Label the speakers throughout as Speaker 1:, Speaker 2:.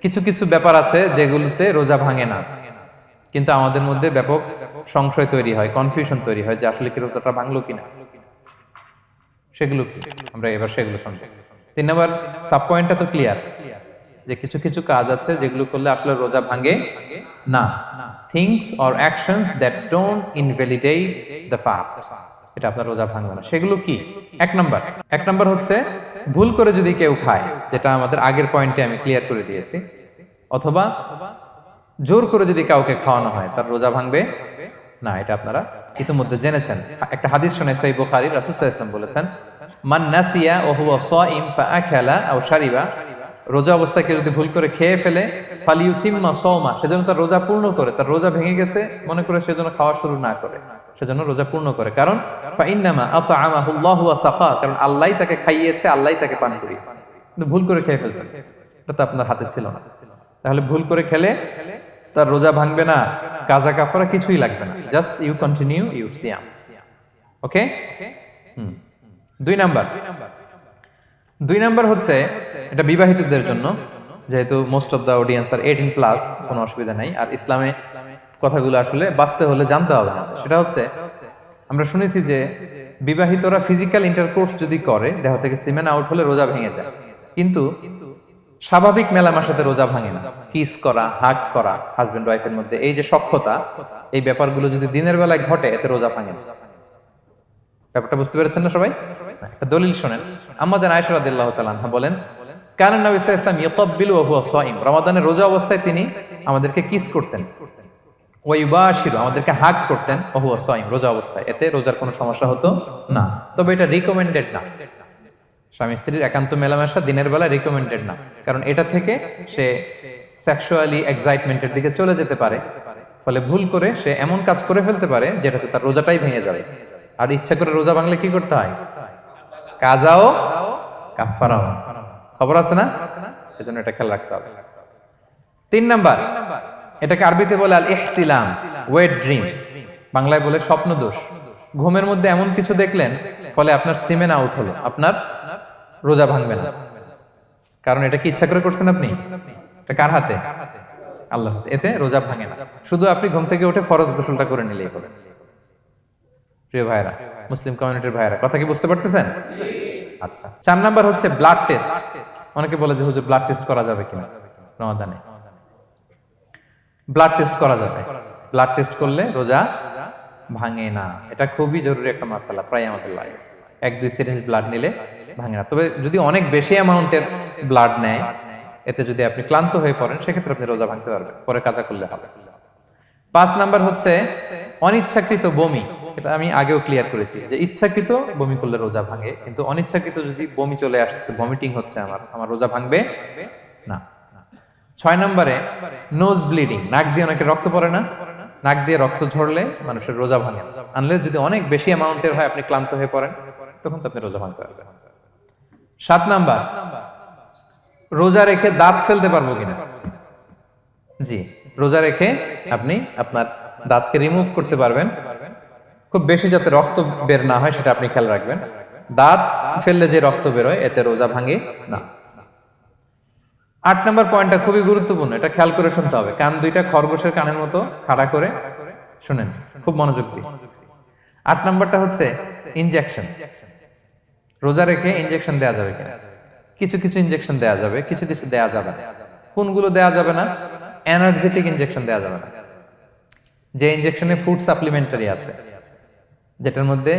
Speaker 1: কিছু কিছু ব্যাপার আছে যেগুলোতে রোজা ভাঙে না, কিন্তু আমাদের মধ্যে ব্যাপক সংশয় তৈরি হয়, কনফিউশন তৈরি হয় যে আসলে কি রোজাটা ভাঙলো কিনা। সেগুলো কি আমরা এবার সেগুলো শুনবো। 3 নম্বর সাব পয়েন্টটা তো ক্লিয়ার যে কিছু কিছু কাজ আছে যেগুলো করলে আসলে রোজা ভাঙে না। Things or actions that don't invalidate the fast, এটা আপনার রোজা ভাঙবে না। সেগুলো কি? এক নম্বর হচ্ছে ভুল করে যদি কেউ খায়, যেটা আমাদের আগের পয়েন্টে আমি ক্লিয়ার করে দিয়েছি, অথবা জোর করে যদি কাউকে খাওয়ানো হয় তার রোজা ভাঙবে না, এটা আপনারা ইতিমধ্যে জেনেছেন। একটা হাদিস শুনে সহিহ বুখারী, রাসূল সাল্লাল্লাহু আলাইহি ওয়াসাল্লাম বলেছেন, মান নাসিয়া ওয়া হুয়া সাইম ফাআকালা আও শারিবা, রোজা অবস্থায় কেউ যদি ভুল করে খেয়ে ফেলে, ফালিউতিম্মা সাওমা, সেজন্য তার রোজা পূর্ণ করে, তার রোজা ভেঙে গেছে মনে করে সেজন্য খাওয়া শুরু না করে, সেজন্য রোজা পূর্ণ করে। কারণ ফাইন্নামা আতআমাহুল্লাহু ওয়া সাকা, কারণ আল্লাহই তাকে খাইয়েছে, আল্লাহই তাকে পান করিয়েছে। কিন্তু ভুল করে খেয়ে ফেলছেন, এটা তো আপনার হাতে ছিল না। তাহলে ভুল করে খেলে তার রোজা ভাঙবে না, কাজা কাফারা কিছুই লাগবে না, জাস্ট ইউ কন্টিনিউ ইউর সিয়াম। ওকে। 2 নাম্বার হচ্ছে এটা বিবাহিতদের জন্য, যেহেতু most of the audience are 18+, কোনো অসুবিধা নাই। আর ইসলামে কথাগুলো আসলে বাঁচতে হলে জানতে হবে না। সেটা হচ্ছে আমরা শুনেছি যে বিবাহিতরা ফিজিক্যাল ইন্টারকোর্স যদি করে, দেহ থেকে সিমেন আউট হলে রোজা ভেঙে যায়, কিন্তু স্বাভাবিক মেলামেশাতে রোজা ভাঙে না। কিস করা, হাগ করা হাজবেন্ড ওয়াইফের মধ্যে, এই যে সখ্যতা, এই ব্যাপারগুলো যদি দিনের বেলায় ঘটে এতে রোজা ভাঙে না। ব্যাপারটা বুঝতে পেরেছেন না সবাই? একটা দলিল শোনেন। আমাদের আয়েশা রাদিয়াল্লাহু তাআলা আনহা বলেন, কানা নবী সাল্লাল্লাহু আলাইহি ওয়াসাল্লাম ইয়াকাব্বিলু ওয়া হুয়া সাইম, রমাদানের রোজা অবস্থায় তিনি আমাদেরকে কিস করতেন, ওয়া ইউবাশিরু, আমাদেরকে হাগ করতেন, ওয়া হুয়া সাইম, রোজা অবস্থায়। এতে রোজার কোনো সমস্যা হতো না, তবে এটা রিকমেন্ডেড না। স্বামী স্ত্রীর একান্ত মেলামেশা দিনের বেলা রিকমেন্ডেড না, কারণ এটা থেকে সে সেক্সুয়ালি এক্সাইটমেন্টের দিকে চলে যেতে পারে, ফলে ভুল করে সে এমন কাজ করে ফেলতে পারে যেটাতে তার রোজাটাই ভেঙে যাবে। আর ইচ্ছা করে রোজা ভাঙলে কি করতে হয়? কাজাও কাফারাও, খবর আছে না? সেজন্য এটা খেয়াল রাখতে হবে। 3 নাম্বার, এটাকে আরবিতে বলে আল ইহতিলাম, ওয়েট ড্রিম, বাংলায় বলে স্বপ্ন দোষ। ঘুমের মধ্যে এমন কিছু দেখলেন ফলে আপনার সিমেন আউট হলো, আপনার রোজা ভাঙবে না, কারণ এটা কি ইচ্ছা করে করছেন আপনি? এটা কার হাতে? আল্লাহর হাতে। এতে রোজা ভাঙে না, শুধু আপনি ঘুম থেকে উঠে ফরজ গোসলটা করে নিলেই হবে। প্রিয় ভাইরা, মুসলিম কমিউনিটির ভাইরা, কথা কি বুঝতে পারতেছেন? আচ্ছা। 4 নাম্বার হচ্ছে ব্লাড টেস্ট। অনেকে বলে যে হুজুর ব্লাড টেস্ট করা যাবে কিনা রমাদানে? ব্লাড টেস্ট করা যাবে। ব্লাড টেস্ট করলে রোজা ভাঙে না, এটা খুবই জরুরি একটা মাসালা, প্রায় আমাদের লাগে। 1-2 সিরিঞ্জ ব্লাড নিলে ভাঙে না। তবে যদি অনেক বেশি অ্যামাউন্টের ব্লাড নেয়, এতে যদি আপনি ক্লান্ত হয়ে পড়েন, সেক্ষেত্রে আপনি রোজা ভাঙতে পারবেন, পরে কাজা করলে হবে। 5 নাম্বার হচ্ছে অনিচ্ছাকৃত বমি। এটা আমি আগেও ক্লিয়ার করেছি যে ইচ্ছাকৃত বমি করলে রোজা ভাঙে, কিন্তু অনিচ্ছাকৃত যদি বমি চলে আসছে, ভমিটিং হচ্ছে, আমার রোজা ভাঙবে না। 6 নম্বরে নোজ ব্লিডিং, নাক দিয়ে অনেকে রক্ত পড়ে না, নাক দিয়ে রক্ত ঝরলে মানুষের রোজা ভাঙে না, আনলেস যদি অনেক বেশি অ্যামাউন্টের হয়, আপনি ক্লান্ত হয়ে পড়েন, তখন তো আপনি রোজা ভাঙতে পারবেন। 7 নাম্বার, রোজা রেখে দাঁত ফেলতে পারবো কিনা? জি, রোজা রেখে আপনি আপনার দাঁতকে রিমুভ করতে পারবেন, খুব বেশি যাতে রক্ত বের না হয় সেটা আপনি খেয়াল রাখবেন। দাঁত ফেললে যে রক্ত বের হয় এতে রোজা ভাঙে না। 8 নম্বর পয়েন্টটা খুবই গুরুত্বপূর্ণ, এটা খেয়াল করে শুনতে হবে। কান দুইটা খরগোশের কানের মতো খাড়া করে শুনেন, খুব মনোযোগ দিয়ে। 8 নম্বরটা হচ্ছে ইনজেকশন। রোজা রেখে ইনজেকশন দেয়া যাবে কিনা? কিছু কিছু ইনজেকশন দেয়া যাবে, কিছু কিছু দেয়া যাবে না। কোনগুলো দেয়া যাবে না? এনার্জেটিক ইনজেকশন দেয়া যাবে না। যে ইনজেকশনে ফুড সাপ্লিমেন্টারি আছে, যেটার মধ্যে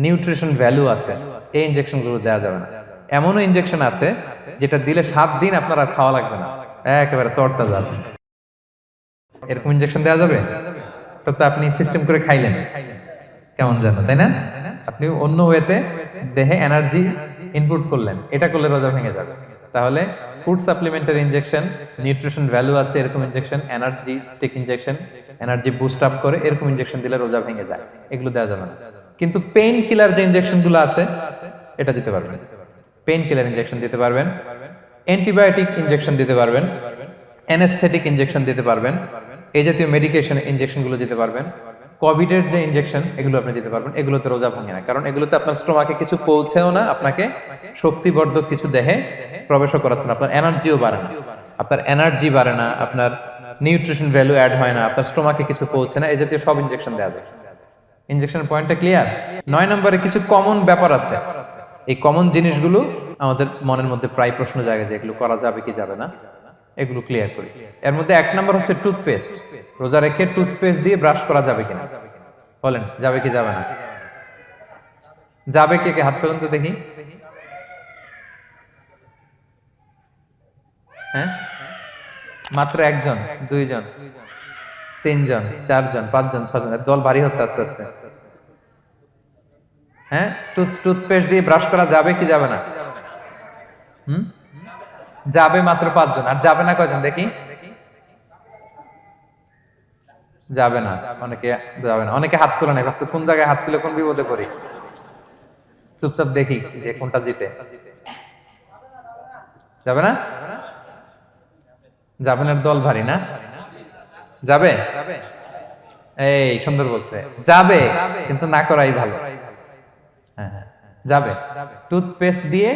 Speaker 1: নিউট্রিশন ভ্যালু আছে, এই ইনজেকশনগুলো দেওয়া যাবে না। এমনও ইনজেকশন আছে যেটা দিলে 7 দিন আপনার আর খাওয়া লাগবে না, একেবারে তরতা যাবে, এরকম ইনজেকশন দেওয়া যাবে? তো আপনি সিস্টেম করে খাইলেন কেমন যেন, তাই না? আপনি অন্য ওয়েতে দেহে এনার্জি ইনপুট করলেন, এটা করলে রোজা ভেঙে যাবে। তাহলে food supplementary injection, nutrition value আছে এরকম injection, energetic injection, energy boost up করে এরকম ইনজেকশন দিলে রোজা ভেঙে যায়, এগুলো দেওয়া যাবে না। কিন্তু পেইন কিলার যে ইনজেকশনগুলো আছে এটা দিতে পারবেন, পেইন কিলার ইনজেকশন দিতে পারবেন, অ্যান্টিবায়োটিক ইনজেকশন দিতে পারবেন, অ্যানেস্থেটিক ইনজেকশন দিতে পারবেন, এই জাতীয় মেডিকেশন ইনজেকশনগুলো দিতে পারবেন। কোভিডের যে ইনজেকশন এগুলো আপনি দিতে পারবেন, এগুলোতে রোজা ভাঙে না, কারণ এগুলোতে আপনার স্টোমাকে কিছু পৌঁছেও না, আপনাকে শক্তিবর্ধক কিছু দেহে প্রবেশও করাচ্ছে না, আপনার এনার্জিও বাড়ে না, আপনার এনার্জি বাড়ে না, আপনার নিউট্রিশন ভ্যালু অ্যাড হয় না, আপনার স্টোমাকে কিছু পৌঁছে না, এই জাতীয় সব ইনজেকশন দেওয়া যায়। ইনজেকশনের পয়েন্টটা ক্লিয়ার? 9 নম্বরে কিছু কমন ব্যাপার আছে। এই কমন জিনিসগুলো আমাদের মনের মধ্যে প্রায় প্রশ্ন জাগে যে এগুলো করা যাবে কি যাবে না, এগুলো ক্লিয়ার করি। এর মধ্যে 1 নম্বর হচ্ছে টুথপেস্ট। রোজা রেখে টুথপেস্ট দিয়ে ব্রাশ করা যাবে কিনা, বলেন যাবে কি যাবে না? যাবে, কে কে হাত তুলুন তো দেখি। হ্যাঁ, মাত্র 1 জন, 2 জন, 3 জন, 4 জন, 5 জন, 6 জন, দল ভারী হচ্ছে আস্তে আস্তে। হ্যাঁ, টুথপেস্ট দিয়ে ব্রাশ করা যাবে কি যাবে না? যাবে মাত্র 5 জন। আর যাবে না কয়জন দেখি? যাবে না, অনেকে যাবে না। অনেকে হাত তুলে নাই, ভাবছে কোন জায়গায় হাত তুলে কোন বিপদে পড়ি। চুপচাপ দেখি যে কোনটা জিতে। যাবে না? যাবে না, দল ভারী না? যাবে? এই সুন্দর বলছে, যাবে কিন্তু না করাই ভালো। হ্যাঁ হ্যাঁ, যাবে। টুথপেস্ট দিয়ে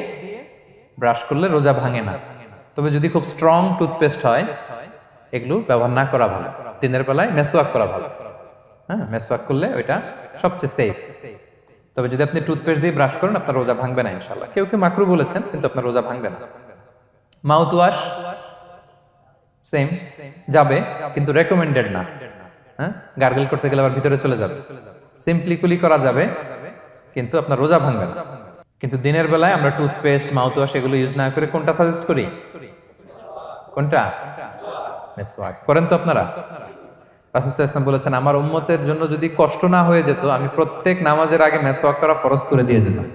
Speaker 1: ব্রাশ করলে রোজা ভাঙে না, তবে যদি খুব স্ট্রং টুথপেস্ট হয় এগুলো ব্যবহার না করা ভালো। দিনের বেলায় মেসওয়াক করা ভালো। হ্যাঁ, মেসওয়াক করলে ওইটা সবচেয়ে সেফ। তবে যদি আপনি টুথপেস্ট দিয়ে ব্রাশ করেন আপনার রোজা ভাঙবে না ইনশাআল্লাহ। কেউ কেউ মাকরু বলেছেন, কিন্তু আপনার রোজা ভাঙবে না। মাউথ ওয়াশ সেম, যাবে কিন্তু রেকমেন্ডেড না। হ্যাঁ, গার্গল করতে গেলে আবার ভিতরে চলে যাবে। সিম্পলি কুলি করা যাবে কিন্তু আপনার রোজা ভাঙবে না। কিন্তু দিনের বেলায় আমরা টুথপেস্ট, মাউথ ওয়াশ এগুলো ইউজ না করে কোনটা সাজেস্ট করি? কোনটা? মেসওয়াক করেন তো আপনারা? রাসূল সাল্লাল্লাহু আলাইহি ওয়াসাল্লাম বলেছেন, আমার উম্মতের জন্য যদি কষ্ট না হয়ে যেত আমি প্রত্যেক নামাজের আগে মেসওয়াক করা ফরজ করে দিয়ে যেতাম।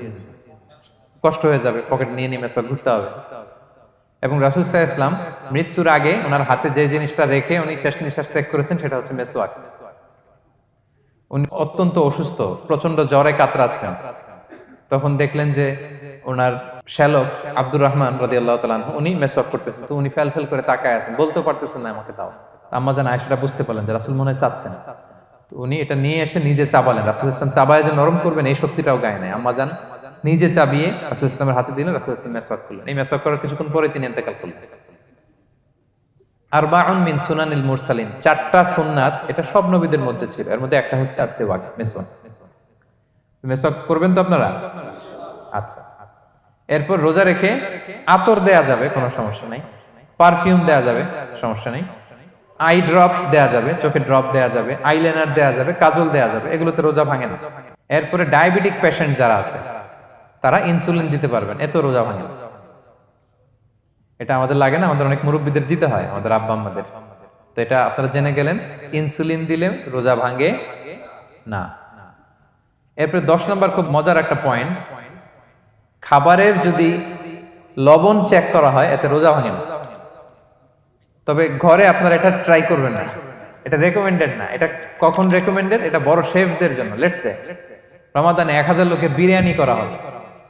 Speaker 1: কষ্ট হয়ে যাবে, পকেট নিয়ে নিয়ে মেসওয়াক ঘুরতে হবে। এবং রাসূল সাল্লাল্লাহু আলাইহি ওয়াসাল্লাম মৃত্যুর আগে ওনার হাতে যে জিনিসটা রেখে উনি শেষ নিঃশ্বাস ত্যাগ করেছেন সেটা হচ্ছে মেসওয়াক। উনি অত্যন্ত অসুস্থ, প্রচন্ড জ্বরে কাতরাচ্ছেন। তখন দেখলেন যে ওনার শ্যালক আব্দুর রহমান রাদিয়াল্লাহু তাআলা আনহু উনি মেসওয়াক করতেছেন, তো উনি ফেল করে তাকায় আছেন, বলতে পারতেছেন না আমাকে দাও। আম্মা জান আয়েশা বুঝতে পারলেন যে রাসূল মনে হয় চাচ্ছেন, তো উনি এটা নিয়ে এসে নিজে চাবালেন। রাসূল ইসলাম চাবায় যে নরম করবেন এই শক্তিটাও গায়ে নাই। আম্মা জান নিজে চাবিয়ে রাসূল ইসলামের হাতে দিলেন, রাসূল ইসলাম মেসওয়াক করলেন। এই মেসওয়াক করার কিছুক্ষণ পরে তিনি ইন্তেকাল করলেন। আরবাউন মিন সুনানিল মুরসালিন, 4টা সুন্নাত, এটা সব নবীদের মধ্যে ছিল। এর মধ্যে একটা হচ্ছে আসওয়াক, মেসওয়াক। মেসওয়াক করবেন তো আপনারা? আচ্ছা। এরপর রোজা রেখে আতর দেয়া যাবে, কোনো সমস্যা নাই। পারফিউম দেয়া যাবে, সমস্যা নেই। আই ড্রপ দেয়া যাবে, চোখে ড্রপ দেয়া যাবে, আইলাইনার দেয়া যাবে, কাজল দেয়া যাবে, এগুলোতে রোজা ভাঙে না। এরপরে ডায়াবেটিক পেশেন্ট যারা আছে তারা ইনসুলিন দিতে পারবেন, এত রোজা ভাঙে না। এটা আমাদের লাগে না, আমাদের অনেক মুরব্বীদের দিতে হয়, আমাদের আব্বা আম্মাদের। তো এটা আপনারা জেনে গেলেন, ইনসুলিন দিলে রোজা ভাঙে না। এরপরে 10 নম্বর খুব মজার একটা পয়েন্ট, খাবারের যদি লবণ চেক করা হয় এতে রোজা ভাঙে না। তবে ঘরে আপনারা এটা ট্রাই করবেন না, এটা রেকমেন্ডেড না। এটা কখন রেকমেন্ডেড? এটা বড় শেফদের জন্য। লেটস সে রমাদানে 1000 লোকের বিরিয়ানি করা হবে,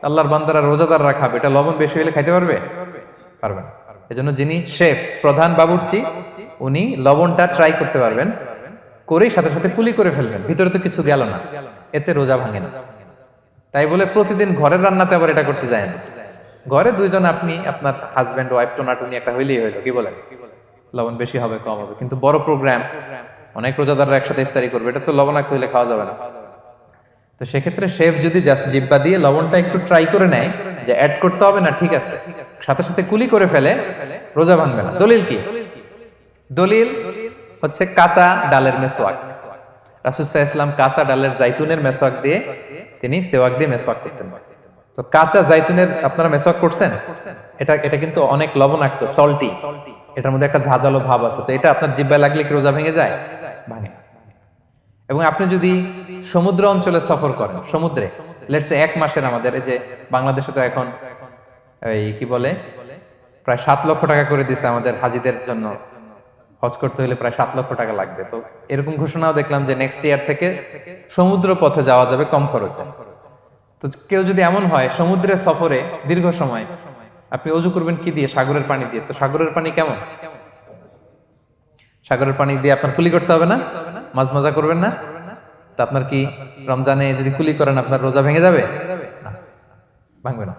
Speaker 1: আল্লাহর বান্দারা রোজাদাররা খাবে, এটা লবণ বেশি হলে খাইতে পারবে? পারবে না। এজন্য যিনি শেফ, প্রধান বাবুর্চি, উনি লবণটা ট্রাই করতে পারবেন, করেই সাথে সাথে কুলি করে ফেলবেন, ভিতরে তো কিছু গেল না, এতে রোজা ভাঙে না। তাই বলে প্রতিদিন ঘরের রান্নাতে আবার এটা করতে যায় না। ঘরে 2 জন, আপনি আপনার হাজবেন্ড ওয়াইফ টোনাটুনি একটা হইলেই হইলো, কি বলেন? লবণ বেশি হবে কম হবে, কিন্তু বড় প্রোগ্রাম, অনেক রোজাদাররা একসাথে ইফতারি করবে, এটা তো লবণাক্ত হইলে খাওয়া যাবে না। তো সেক্ষেত্রে শেফ যদি জাস্ট জিব্বা দিয়ে লবণটা একটু ট্রাই করে নেয় যে অ্যাড করতে হবে না, ঠিক আছে, সাথে সাথে কুলি করে ফেলে, রোজা ভাঙবে না। দলিল কি? দলিল হচ্ছে কাঁচা ডালের মেসওয়াক। রাসূল সাল্লাল্লাহু আলাইহি ওয়াসাল্লাম কাঁচা ডালের জাইতুনের মেসওয়াক দিয়ে তিনি সেওয়াক দিয়ে মেসওয়াক করতেন। তো কাঁচা জাইতুনের আপনারা মেসওয়াক করছেন, এটা কিন্তু অনেক লবণাক্ত, সল্টি, এটার মধ্যে একটা ঝাঁঝালো ভাব আছে। তো এটা আপনার জিহ্বায় লাগলে কি রোজা ভেঙে যায়? ভাঙে না। এবং আপনি যদি সমুদ্র অঞ্চলে সফর করেন, সমুদ্রে লেটস সে 1 মাসের, আমাদের এই যে বাংলাদেশে তো এখন এই কি বলে প্রায় 7 লক্ষ টাকা করে দিছে আমাদের হাজিদের জন্য, হজ করতে হলে প্রায় 7 লক্ষ টাকা লাগবে। তো এরকম ঘোষণাও দেখলাম যে নেক্সট ইয়ার থেকে সমুদ্র পথে যাওয়া যাবে কম খরচে। তো কেউ যদি এমন হয় সমুদ্রের সফরে দীর্ঘ সময়, আপনি অজু করবেন কি দিয়ে? সাগরের পানি দিয়ে। তো সাগরের পানি কেমন? সাগরের পানি দিয়ে আপনার কুলি করতে হবে না? মাছ মজা করবেন না? তা আপনার কি রমজানে যদি কুলি করেন আপনার রোজা ভেঙে যাবে? না, ভাঙবে না।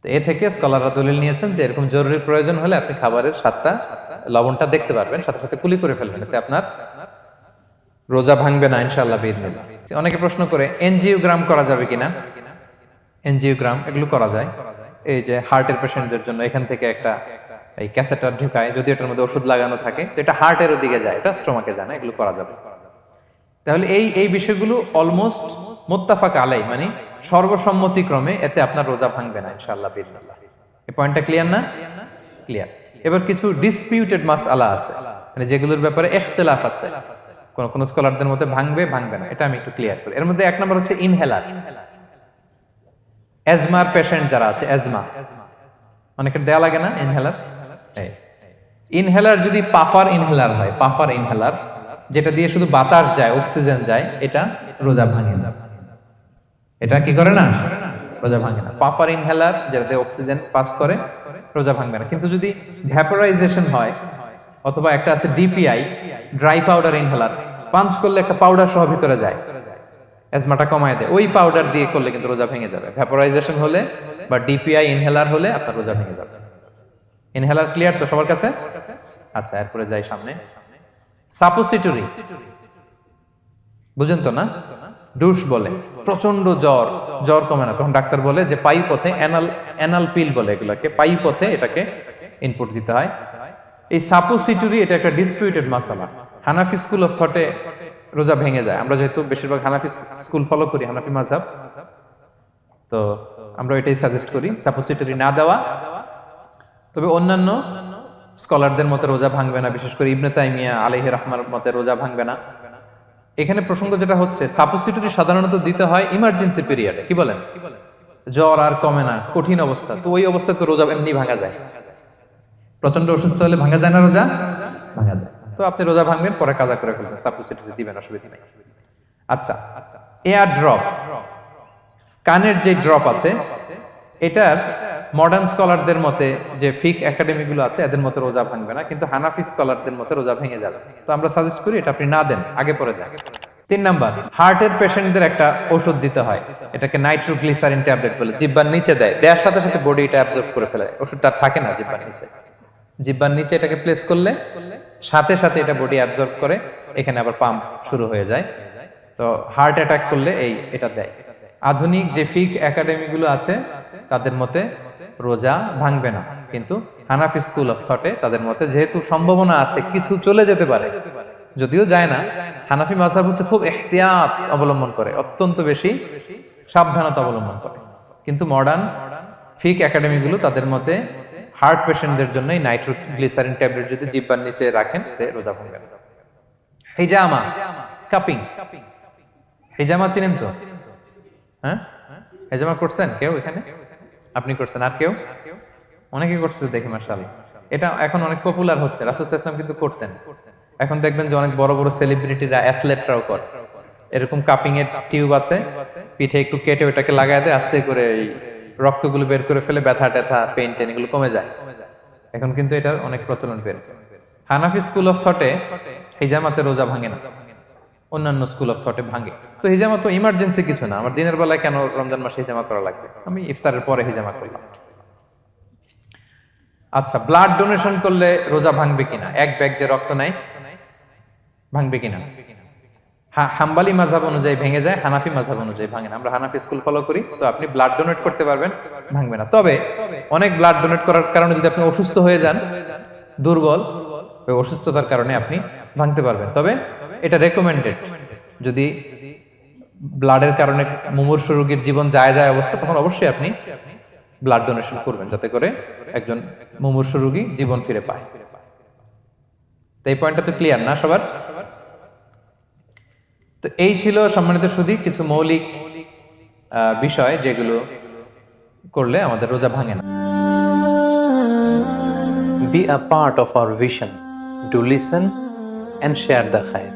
Speaker 1: তো এ থেকে স্কলাররা দলিল নিয়েছেন যে এরকম জরুরি প্রয়োজন হলে আপনি খাবারের স্বাদটা লবণটা দেখতে পারবেন, সাথে সাথে কুলি করে ফেলবেন, এতে আপনার রোজা ভাঙবে না ইনশাআল্লাহ বিইذনিল্লাহ। অনেকে প্রশ্ন করে এনজিওগ্রাম করা যাবে কিনা। এনজিওগ্রাম এগুলো করা যায়, এই যে হার্টের পেশেন্টদের জন্য এখান থেকে একটা এই ক্যাথেটার ঢুকায়, যদি এটার মধ্যে ওষুধ লাগানো থাকে তো এটা হার্টের দিকে যায়, এটা স্টোমাকে যায় না, এগুলো করা যাবে। তাহলে এই বিষয়গুলো অলমোস্ট মুত্তাফাক আলাই, মানে সর্বসম্মতিক্রমে এতে আপনার রোজা ভাঙবে না ইনশাআল্লাহ বিইذনিল্লাহ। এই পয়েন্টটা ক্লিয়ার না? ক্লিয়ার। এবার কিছু ডিসপিউটেড মাসআলা আছে, মানে যেগুলোর ব্যাপারে ইখতিলাফ আছে, কোন কোন স্কলারদের মধ্যে ভাঙবে ভাঙবে না, এটা আমি একটু ক্লিয়ার করি। এর মধ্যে এক নম্বর হচ্ছে ইনহেলার। অ্যাজমার পেশেন্ট যারা আছে, অ্যাজমা অনেকের দেয়া লাগে না ইনহেলার। ইনহেলার যদি পাফার ইনহেলার হয়, পাফার ইনহেলার যেটা দিয়ে শুধু বাতাস যায়, অক্সিজেন যায়, এটা রোজা ভাঙে না। এটা কি করে না? রোজা ভাঙে না। পাফার ইনহেলার যেটাতে অক্সিজেন পাস করে, রোজা ভাঙবে না। কিন্তু যদি ভ্যাপোরাইজেশন হয়, অথবা একটা আছে DPI, dry powder inhaler, punch করলে একটা পাউডার সহ ভিতরে যায়, অ্যাজমাটা কমায় দেয়, ওই পাউডার দিয়ে করলে কিন্তু রোজা ভেঙে যাবে। ভ্যাপোরাইজেশন হলে বা ডিপিআই ইনহেলার হলে আপনার রোজা ভেঙে যাবে। ইনহেলার ক্লিয়ার তো সবার কাছে? আচ্ছা, এরপরে যাই সামনে। সাপোসিটরি বুঝেন তো না? ডুশ বলে, প্রচন্ড জ্বর কমে না, তখন ডাক্তার বলে যে পায়ু পথে অ্যানাল পিল বলে এগুলাকে, পায়ু পথে এটাকে ইনপুট দিতে হয়। এই সাপোসিটরি এটা একটা ডিসপিউটেড মাসালা। হানাফি স্কুল অফ থটে রোজা ভেঙে যায়। আমরা যেহেতু বেশিরভাগ হানাফি স্কুল ফলো করি, হানাফি মাযহাব, তো আমরা এটাই সাজেস্ট করি সাপোসিটরি না দেওয়া। তবে অন্যান্য স্কলারদের মতে রোজা ভাঙবে না, বিশেষ করে ইবনে তাইমিয়া আলাইহি রাহমার মতে রোজা ভাঙবে না। এখানে প্রসঙ্গ যেটা হচ্ছে, সাপোসিটরি সাধারণত দিতে হয় ইমার্জেন্সি পিরিয়ডে। কি বলেন? জ্বর আর কমে না, কঠিন অবস্থা, তো ওই অবস্থায় তো রোজা এমনি ভাঙা যায়। প্রচন্ড অসুস্থ হলে ভাঙা যায় না রোজা? ভাঙা যায়। তো আপনি রোজা ভাঙবেন, পরে কাজা করে ফেলবেন, সাপোসিটরি দিবেন, অসুবিধা নেই। আচ্ছা, এয়ার ড্রপ, কানের যে ড্রপ আছে, এটার মডার্ন স্কলারদের মতে, যে ফিক একাডেমি গুলো আছে, এদের মতে রোজা ভাঙবে না, কিন্তু হানাফি স্কলারদের মতে রোজা ভেঙে যাবে। তো আমরা সাজেস্ট করি এটা আপনি না দেন, আগে পরে দেন। 3 নাম্বার, হার্টের পেশেন্টদের একটা ওষুধ দিতে হয়, এটাকে নাইট্রোগ্লিসারিন ট্যাবলেট বলে, জিহ্বার নিচে দেয়, দেওয়ার সাথে সাথে বডি এটা অ্যাবজর্ব করে ফেলে, ওষুধটা থাকে না জিহ্বার নিচে। জিহ্বার নিচে এটাকে প্লেস করলে সাথে সাথে এটা বডি অ্যাবজর্ব করে, এখানে আবার পাম্প শুরু হয়ে যায়। তো হার্ট অ্যাটাক করলে এটা দেয়। আধুনিক যে ফিক একাডেমি গুলো আছে তাদের মতে রোজা ভাঙবে না, কিন্তু হানাফি স্কুল অফ থটে তাদের মতে যেহেতু সম্ভাবনা আছে কিছু চলে যেতে পারে, যদিও যায় না, হানাফি মাযহাব হচ্ছে খুব ইহতিয়াত অবলম্বন করে, অত্যন্ত বেশি সাবধানতা অবলম্বন করে। কিন্তু মডার্ন ফিক একাডেমি গুলো তাদের মতে হার্ট পেশেন্টদের জন্য নাইট্রোগ্লিসারিন ট্যাবলেট যদি জিহ্বার নিচে রাখেন রোজা ভাঙবে না। হিজামা, কাপিং, হিজামা চিনেন তো? হ্যাঁ, হিজামা করছেন কেউ এখানে? আপনি করছেন, আর কেউ? অনেকে করছে দেখি মাশাআল্লাহ। এটা এখন অনেক পপুলার হচ্ছে, রাসূল সাল্লাল্লাহু আলাইহি ওয়াসাল্লাম কিন্তু করতেন। এখন দেখবেন যে অনেক বড় বড় সেলিব্রিটিরা, অ্যাথলেটরাও করে। এরকম কাপিং এর টিউব আছে, পিঠে একটু কেটে ওটাকে লাগায় দেয়, আস্তে করে এই রক্তগুলো বের করে ফেলে, ব্যথা ট্যাথা, পেইন টেন এগুলো কমে যায়। এখন কিন্তু এটার অনেক প্রচলন বেড়েছে। হানাফি স্কুল অফ থটে হিজামাতে রোজা ভাঙে না, অন্যান্য স্কুল অফ থটে ভাঙে। তো হিজামা তো ইমার্জেন্সি কিছু না, আমার দিনের বেলায় কেন রমজান মাসে হিজামা করা লাগবে, আমি ইফতারের পরে হিজামা করলাম। আচ্ছা, ব্লাড ডোনেশন করলে রোজা ভাঙবে কিনা? এক ব্যাগ যে রক্ত নেয়, ভাঙবে কিনা? হাম্বালি মাযহাব অনুযায়ী ভেঙে যায়, হানাফি মাযহাব অনুযায়ী ভাঙে না। আমরা হানাফি স্কুল ফলো করি, সো আপনি ব্লাড ডোনেট করতে পারবেন, ভাঙবে না। তবে অনেক ব্লাড ডোনেট করার কারণে যদি আপনি অসুস্থ হয়ে যান, দুর্বল, ওই অসুস্থতার কারণে আপনি ভাঙতে পারবেন। তবে এটা রেকমেন্ডেড, যদি ব্লাডের কারণে মুমূর্ষু রোগীর জীবন যায় অবস্থা, তখন অবশ্যই আপনি ব্লাড ডোনেশন করবেন, যাতে করে একজন মুমূর্ষু রোগী জীবন ফিরে পায়। তো এই পয়েন্টটা তো ক্লিয়ার না সবার? তো এই ছিল সম্মানিত সুধী কিছু মৌলিক বিষয় যেগুলো করলে আমাদের রোজা ভাঙে না। Be a part of our vision to listen and share the khair.